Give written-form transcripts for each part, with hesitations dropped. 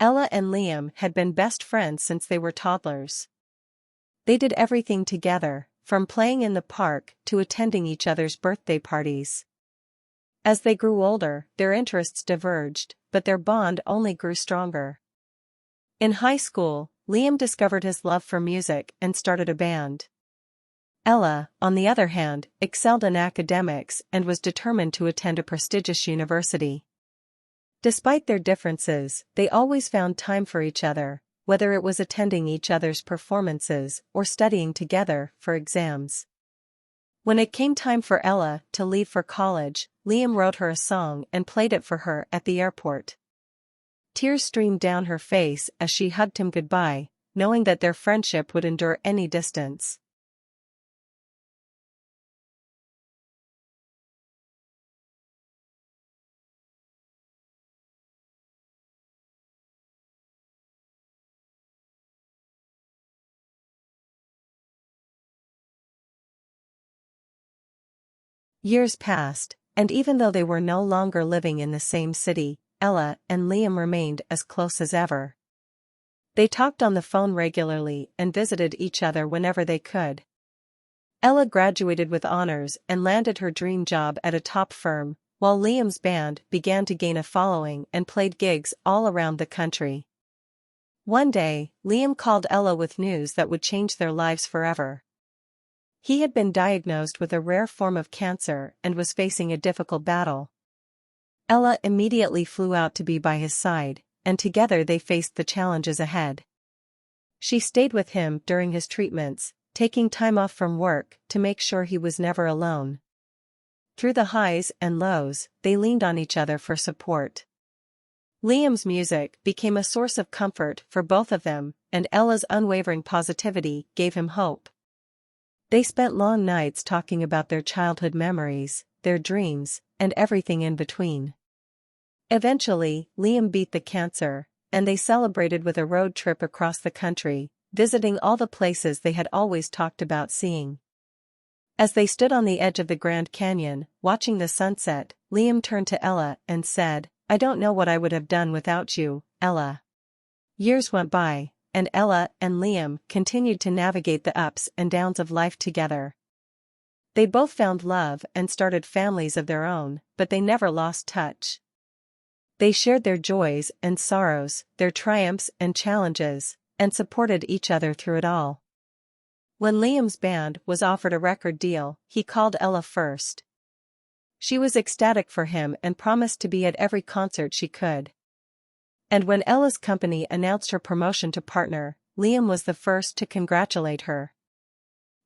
Ella and Liam had been best friends since they were toddlers. They did everything together, from playing in the park to attending each other's birthday parties. As they grew older, their interests diverged, but their bond only grew stronger. In high school, Liam discovered his love for music and started a band. Ella, on the other hand, excelled in academics and was determined to attend a prestigious university. Despite their differences, they always found time for each other, whether it was attending each other's performances or studying together for exams. When it came time for Ella to leave for college, Liam wrote her a song and played it for her at the airport. Tears streamed down her face as she hugged him goodbye, knowing that their friendship would endure any distance. Years passed, and even though they were no longer living in the same city, Ella and Liam remained as close as ever. They talked on the phone regularly and visited each other whenever they could. Ella graduated with honors and landed her dream job at a top firm, while Liam's band began to gain a following and played gigs all around the country. One day, Liam called Ella with news that would change their lives forever. He had been diagnosed with a rare form of cancer and was facing a difficult battle. Ella immediately flew out to be by his side, and together they faced the challenges ahead. She stayed with him during his treatments, taking time off from work to make sure he was never alone. Through the highs and lows, they leaned on each other for support. Liam's music became a source of comfort for both of them, and Ella's unwavering positivity gave him hope. They spent long nights talking about their childhood memories, their dreams, and everything in between. Eventually, Liam beat the cancer, and they celebrated with a road trip across the country, visiting all the places they had always talked about seeing. As they stood on the edge of the Grand Canyon, watching the sunset, Liam turned to Ella and said, "I don't know what I would have done without you, Ella." Years went by, and Ella and Liam continued to navigate the ups and downs of life together. They both found love and started families of their own, but they never lost touch. They shared their joys and sorrows, their triumphs and challenges, and supported each other through it all. When Liam's band was offered a record deal, he called Ella first. She was ecstatic for him and promised to be at every concert she could. And when Ella's company announced her promotion to partner, Liam was the first to congratulate her.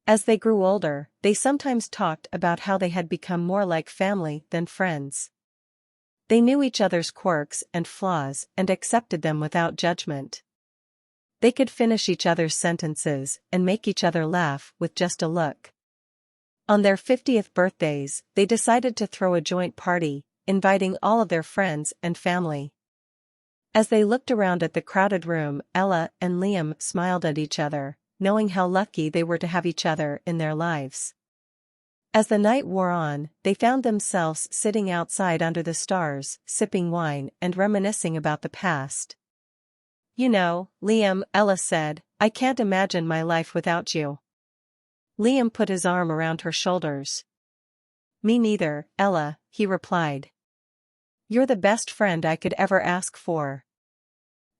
As they grew older, they sometimes talked about how they had become more like family than friends. They knew each other's quirks and flaws and accepted them without judgment. They could finish each other's sentences and make each other laugh with just a look. On their 50th birthdays, they decided to throw a joint party, inviting all of their friends and family. As they looked around at the crowded room, Ella and Liam smiled at each other, knowing how lucky they were to have each other in their lives. As the night wore on, they found themselves sitting outside under the stars, sipping wine and reminiscing about the past. "You know, Liam," Ella said, "I can't imagine my life without you." Liam put his arm around her shoulders. "Me neither, Ella," he replied. "You're the best friend I could ever ask for."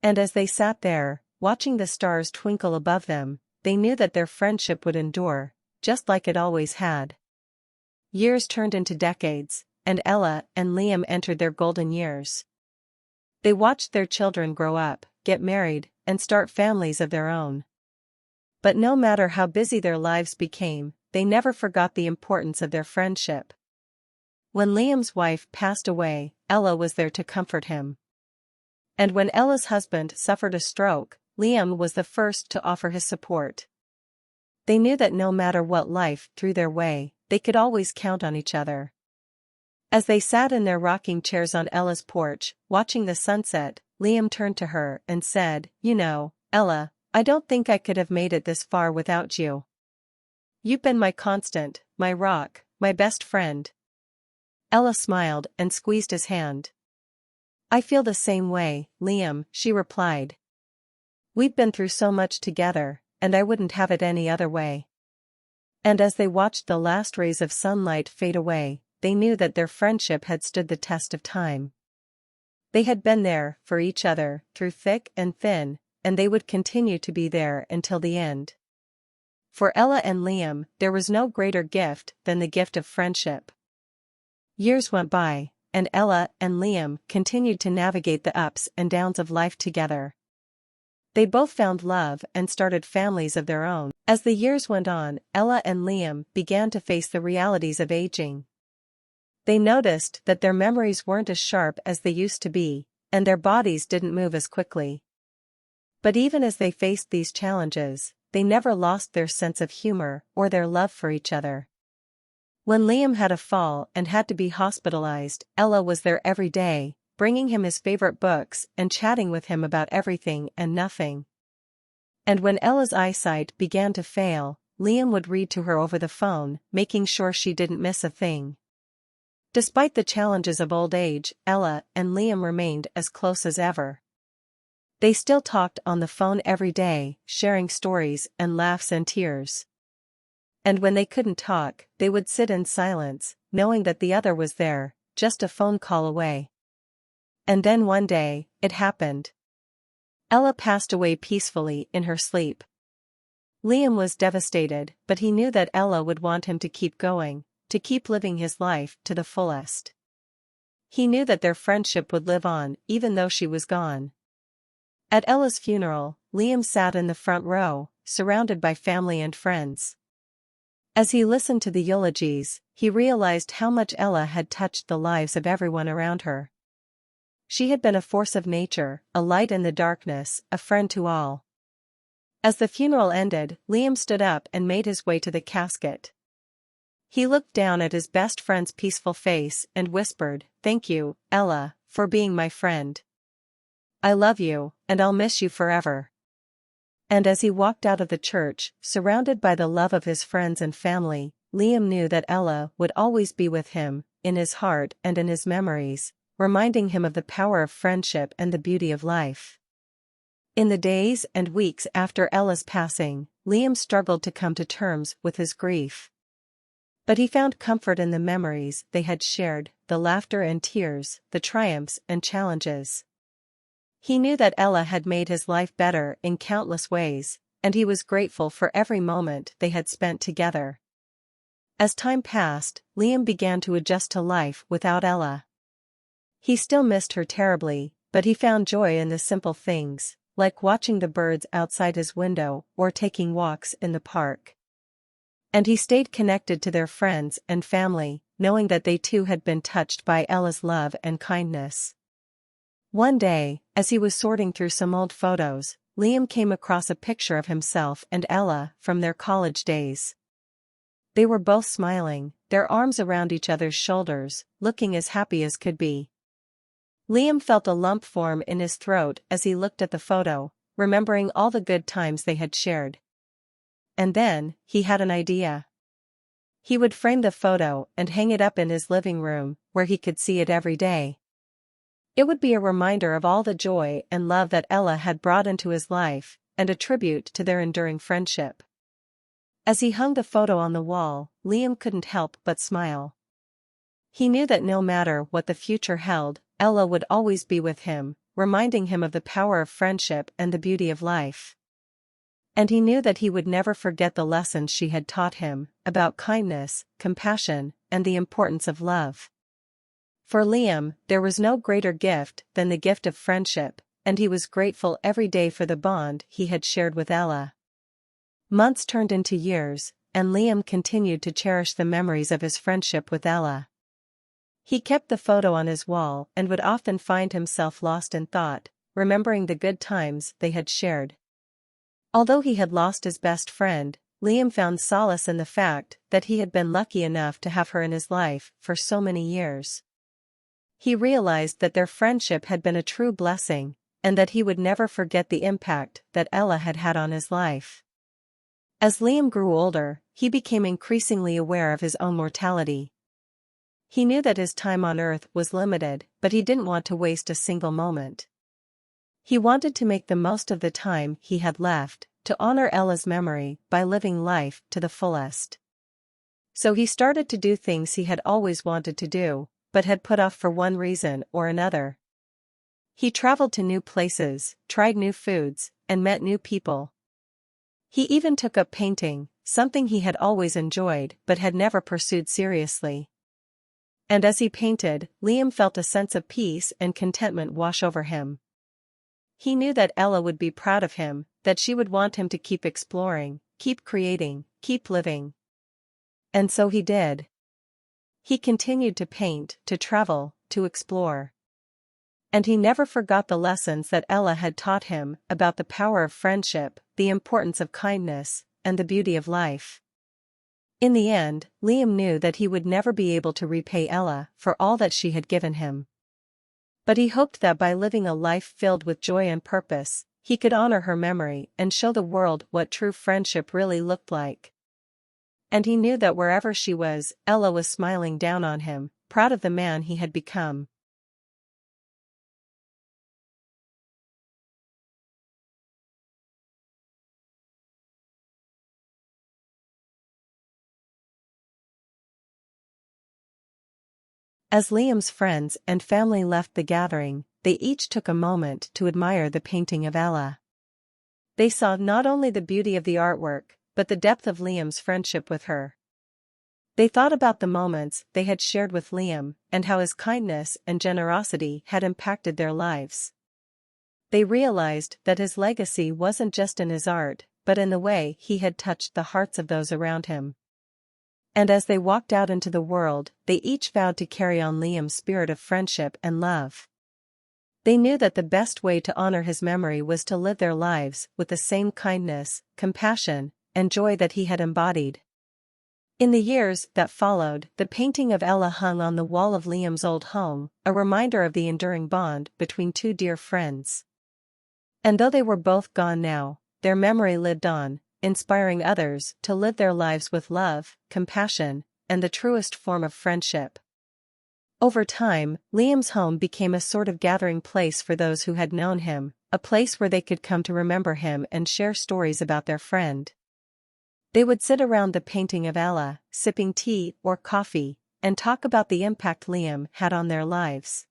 And as they sat there, watching the stars twinkle above them, they knew that their friendship would endure, just like it always had. Years turned into decades, and Ella and Liam entered their golden years. They watched their children grow up, get married, and start families of their own. But no matter how busy their lives became, they never forgot the importance of their friendship. When Liam's wife passed away, Ella was there to comfort him. And when Ella's husband suffered a stroke, Liam was the first to offer his support. They knew that no matter what life threw their way, they could always count on each other. As they sat in their rocking chairs on Ella's porch, watching the sunset, Liam turned to her and said, "You know, Ella, I don't think I could have made it this far without you. You've been my constant, my rock, my best friend." Ella smiled and squeezed his hand. I feel the same way, Liam, she replied. We've been through so much together, and I wouldn't have it any other way. And as they watched the last rays of sunlight fade away, they knew that their friendship had stood the test of time. They had been there for each other, through thick and thin, and they would continue to be there until the end. For Ella and Liam, there was no greater gift than the gift of friendship. Years went by, and Ella and Liam continued to navigate the ups and downs of life together. They both found love and started families of their own. As the years went on, Ella and Liam began to face the realities of aging. They noticed that their memories weren't as sharp as they used to be, and their bodies didn't move as quickly. But even as they faced these challenges, they never lost their sense of humor or their love for each other. When Liam had a fall and had to be hospitalized, Ella was there every day, bringing him his favorite books and chatting with him about everything and nothing. And when Ella's eyesight began to fail, Liam would read to her over the phone, making sure she didn't miss a thing. Despite the challenges of old age, Ella and Liam remained as close as ever. They still talked on the phone every day, sharing stories and laughs and tears. And when they couldn't talk, they would sit in silence, knowing that the other was there, just a phone call away. And then one day, it happened. Ella passed away peacefully in her sleep. Liam was devastated, but he knew that Ella would want him to keep going, to keep living his life to the fullest. He knew that their friendship would live on, even though she was gone. At Ella's funeral, Liam sat in the front row, surrounded by family and friends. As he listened to the eulogies, he realized how much Ella had touched the lives of everyone around her. She had been a force of nature, a light in the darkness, a friend to all. As the funeral ended, Liam stood up and made his way to the casket. He looked down at his best friend's peaceful face and whispered, "Thank you, Ella, for being my friend. I love you, and I'll miss you forever." And as he walked out of the church, surrounded by the love of his friends and family, Liam knew that Ella would always be with him, in his heart and in his memories, reminding him of the power of friendship and the beauty of life. In the days and weeks after Ella's passing, Liam struggled to come to terms with his grief. But he found comfort in the memories they had shared, the laughter and tears, the triumphs and challenges. He knew that Ella had made his life better in countless ways, and he was grateful for every moment they had spent together. As time passed, Liam began to adjust to life without Ella. He still missed her terribly, but he found joy in the simple things, like watching the birds outside his window or taking walks in the park. And he stayed connected to their friends and family, knowing that they too had been touched by Ella's love and kindness. One day, as he was sorting through some old photos, Liam came across a picture of himself and Ella from their college days. They were both smiling, their arms around each other's shoulders, looking as happy as could be. Liam felt a lump form in his throat as he looked at the photo, remembering all the good times they had shared. And then, he had an idea. He would frame the photo and hang it up in his living room, where he could see it every day. It would be a reminder of all the joy and love that Ella had brought into his life, and a tribute to their enduring friendship. As he hung the photo on the wall, Liam couldn't help but smile. He knew that no matter what the future held, Ella would always be with him, reminding him of the power of friendship and the beauty of life. And he knew that he would never forget the lessons she had taught him, about kindness, compassion, and the importance of love. For Liam, there was no greater gift than the gift of friendship, and he was grateful every day for the bond he had shared with Ella. Months turned into years, and Liam continued to cherish the memories of his friendship with Ella. He kept the photo on his wall and would often find himself lost in thought, remembering the good times they had shared. Although he had lost his best friend, Liam found solace in the fact that he had been lucky enough to have her in his life for so many years. He realized that their friendship had been a true blessing, and that he would never forget the impact that Ella had had on his life. As Liam grew older, he became increasingly aware of his own mortality. He knew that his time on Earth was limited, but he didn't want to waste a single moment. He wanted to make the most of the time he had left, to honor Ella's memory by living life to the fullest. So he started to do things he had always wanted to do, but had put off for one reason or another. He traveled to new places, tried new foods, and met new people. He even took up painting, something he had always enjoyed but had never pursued seriously. And as he painted, Liam felt a sense of peace and contentment wash over him. He knew that Ella would be proud of him, that she would want him to keep exploring, keep creating, keep living. And so he did. He continued to paint, to travel, to explore. And he never forgot the lessons that Ella had taught him about the power of friendship, the importance of kindness, and the beauty of life. In the end, Liam knew that he would never be able to repay Ella for all that she had given him. But he hoped that by living a life filled with joy and purpose, he could honor her memory and show the world what true friendship really looked like. And he knew that wherever she was, Ella was smiling down on him, proud of the man he had become. As Liam's friends and family left the gathering, they each took a moment to admire the painting of Ella. They saw not only the beauty of the artwork, but the depth of Liam's friendship with her. They thought about the moments they had shared with Liam and how his kindness and generosity had impacted their lives. They realized that his legacy wasn't just in his art, but in the way he had touched the hearts of those around him. And as they walked out into the world, they each vowed to carry on Liam's spirit of friendship and love. They knew that the best way to honor his memory was to live their lives with the same kindness, compassion, and joy that he had embodied. In the years that followed, the painting of Ella hung on the wall of Liam's old home, a reminder of the enduring bond between two dear friends. And though they were both gone now, their memory lived on, inspiring others to live their lives with love, compassion, and the truest form of friendship. Over time, Liam's home became a sort of gathering place for those who had known him, a place where they could come to remember him and share stories about their friend. They would sit around the painting of Ella, sipping tea or coffee, and talk about the impact Liam had on their lives.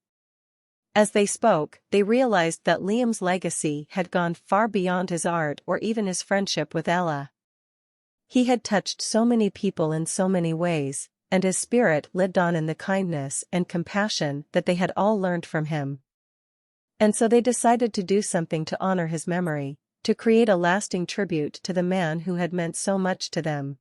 As they spoke, they realized that Liam's legacy had gone far beyond his art or even his friendship with Ella. He had touched so many people in so many ways, and his spirit lived on in the kindness and compassion that they had all learned from him. And so they decided to do something to honor his memory, to create a lasting tribute to the man who had meant so much to them.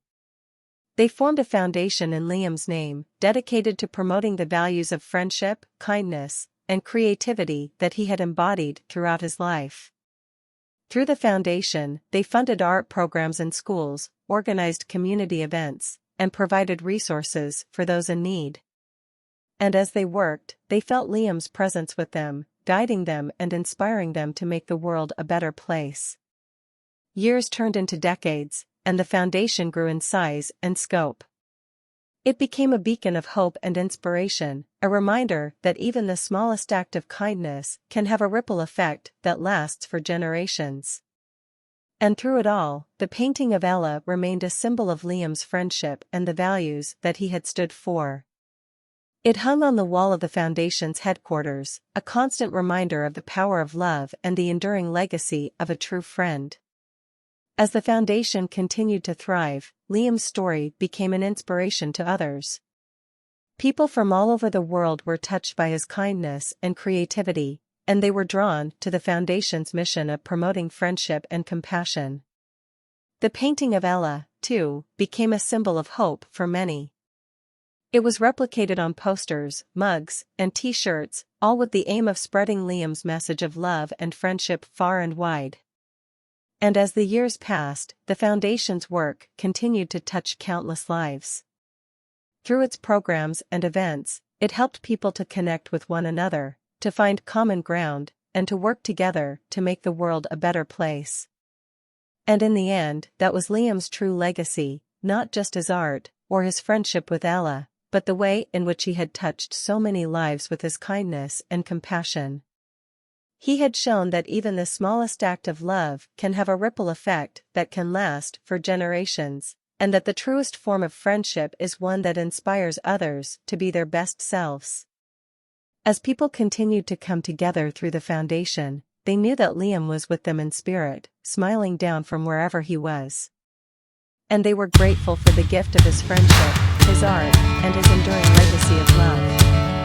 They formed a foundation in Liam's name, dedicated to promoting the values of friendship, kindness, and creativity that he had embodied throughout his life. Through the foundation, they funded art programs in schools, organized community events, and provided resources for those in need. And as they worked, they felt Liam's presence with them, guiding them and inspiring them to make the world a better place. Years turned into decades, and the foundation grew in size and scope. It became a beacon of hope and inspiration, a reminder that even the smallest act of kindness can have a ripple effect that lasts for generations. And through it all, the painting of Ella remained a symbol of Liam's friendship and the values that he had stood for. It hung on the wall of the Foundation's headquarters, a constant reminder of the power of love and the enduring legacy of a true friend. As the Foundation continued to thrive, Liam's story became an inspiration to others. People from all over the world were touched by his kindness and creativity, and they were drawn to the Foundation's mission of promoting friendship and compassion. The painting of Ella, too, became a symbol of hope for many. It was replicated on posters, mugs, and t-shirts, all with the aim of spreading Liam's message of love and friendship far and wide. And as the years passed, the Foundation's work continued to touch countless lives. Through its programs and events, it helped people to connect with one another, to find common ground, and to work together to make the world a better place. And in the end, that was Liam's true legacy, not just his art, or his friendship with Ella, but the way in which he had touched so many lives with his kindness and compassion. He had shown that even the smallest act of love can have a ripple effect that can last for generations, and that the truest form of friendship is one that inspires others to be their best selves. As people continued to come together through the foundation, they knew that Liam was with them in spirit, smiling down from wherever he was. And they were grateful for the gift of his friendship, his art, and his enduring legacy of love.